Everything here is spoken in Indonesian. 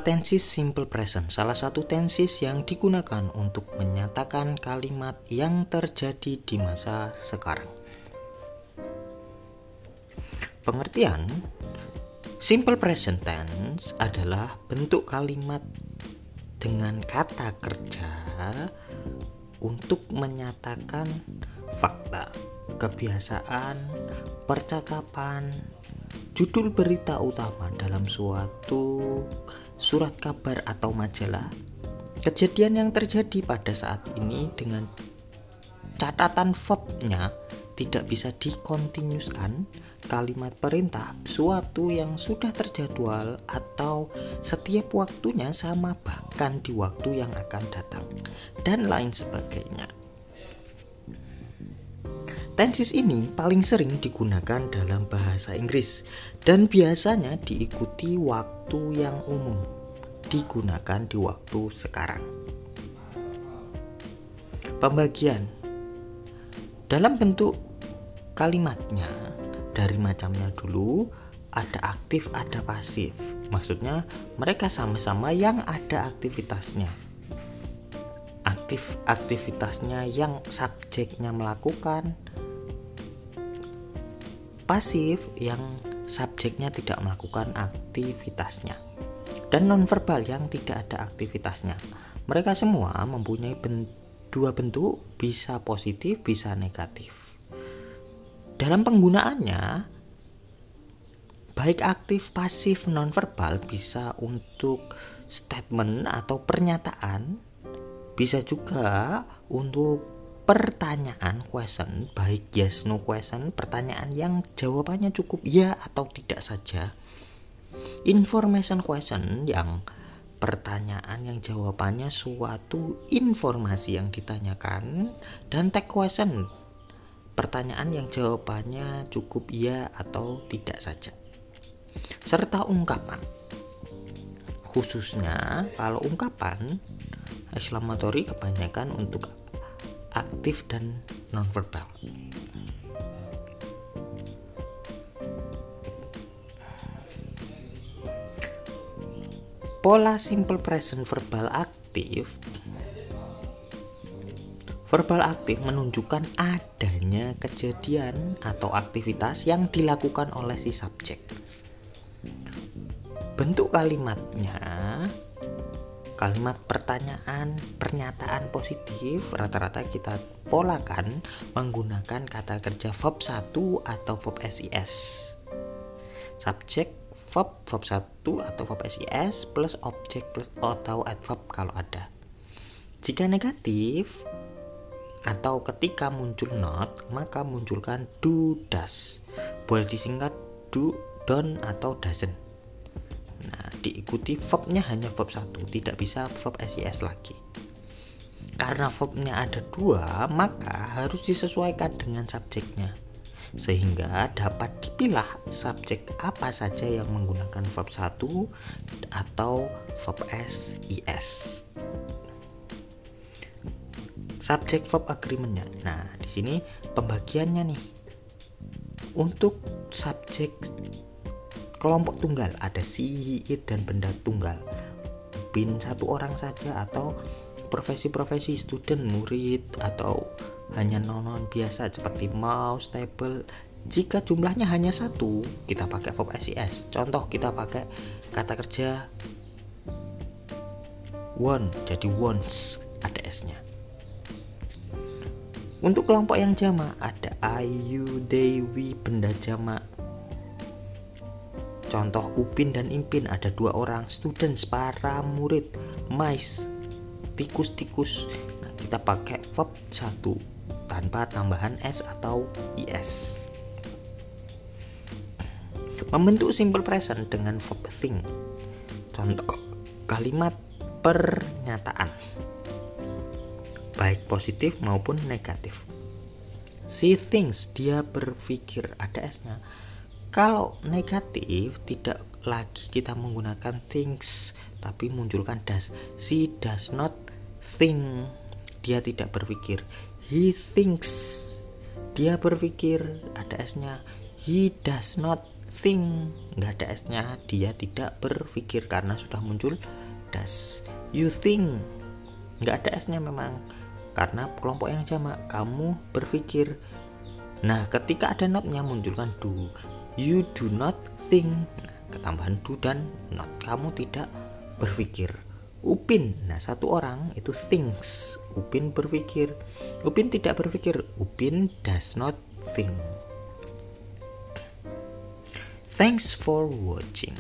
tenses simple present, salah satu tenses yang digunakan untuk menyatakan kalimat yang terjadi di masa sekarang. Pengertian, simple present tense adalah bentuk kalimat dengan kata kerja untuk menyatakan fakta, kebiasaan, percakapan, judul berita utama dalam suatu surat kabar atau majalah, kejadian yang terjadi pada saat ini dengan catatan verbnya tidak bisa dikontinuskan, kalimat perintah, suatu yang sudah terjadwal atau setiap waktunya sama bahkan di waktu yang akan datang, dan lain sebagainya. Tenses ini paling sering digunakan dalam bahasa Inggris dan biasanya diikuti waktu yang umum digunakan di waktu sekarang. Pembagian dalam bentuk kalimatnya dari macamnya dulu, ada aktif ada pasif. Maksudnya mereka sama-sama yang ada aktivitasnya. Aktivitasnya yang subjeknya melakukan, pasif yang subjeknya tidak melakukan aktivitasnya, dan nonverbal yang tidak ada aktivitasnya. Mereka semua mempunyai dua bentuk, bisa positif bisa negatif. Dalam penggunaannya, baik aktif pasif nonverbal bisa untuk statement atau pernyataan, bisa juga untuk pertanyaan question, baik yes no question, pertanyaan yang jawabannya cukup ya atau tidak saja. Information question yang pertanyaan yang jawabannya suatu informasi yang ditanyakan, dan tag question, pertanyaan yang jawabannya cukup ya atau tidak saja. Serta ungkapan. Khususnya kalau ungkapan eksklamatory kebanyakan untuk aktif dan nonverbal. Pola simple present verbal aktif. Verbal aktif menunjukkan adanya kejadian atau aktivitas yang dilakukan oleh si subjek. Bentuk kalimatnya, kalimat pertanyaan, pernyataan positif rata-rata kita polakan menggunakan kata kerja verb 1 atau verb SIS. Subjek, verb 1 atau verb SIS plus objek plus atau adverb kalau ada. Jika negatif atau ketika muncul not, maka munculkan do, does. Boleh disingkat do, don't atau doesn't. Nah, diikuti verbnya hanya verb 1, tidak bisa verb SIS lagi. Karena verbnya ada 2, maka harus disesuaikan dengan subjeknya, sehingga dapat dipilah subjek apa saja yang menggunakan verb 1 atau verb SIS. Subject verb agreement-nya. Nah, di sini pembagiannya nih. Untuk subjek kelompok tunggal ada si, it, dan benda tunggal. Bin satu orang saja atau profesi-profesi student, murid, atau hanya noun biasa seperti mouse, table. Jika jumlahnya hanya 1, kita pakai verb SIS. Contoh kita pakai kata kerja won, jadi wants, ada S-nya. Untuk kelompok yang jamak ada I, you, they, we, benda jamak. Contoh Upin dan Impin ada 2 orang, students, para murid, mice, tikus-tikus. Nah, kita pakai verb 1 tanpa tambahan S atau IS. Membentuk simple present dengan verb think. Contoh kalimat pernyataan, baik positif maupun negatif. She thinks, dia berpikir, ada S-nya. Kalau negatif tidak lagi kita menggunakan thinks tapi munculkan does. She does not think, dia tidak berpikir. He thinks, dia berpikir, ada S-nya. He does not think, nggak ada s-nya, dia tidak berpikir karena sudah muncul does. You think, nggak ada s-nya memang karena kelompok yang jamak, kamu berpikir. Nah, ketika ada not-nya munculkan do. You do not think. Nah, ketambahan do dan not, kamu tidak berpikir. Upin, nah satu orang itu thinks, Upin berpikir. Upin tidak berpikir, Upin does not think. Thanks for watching.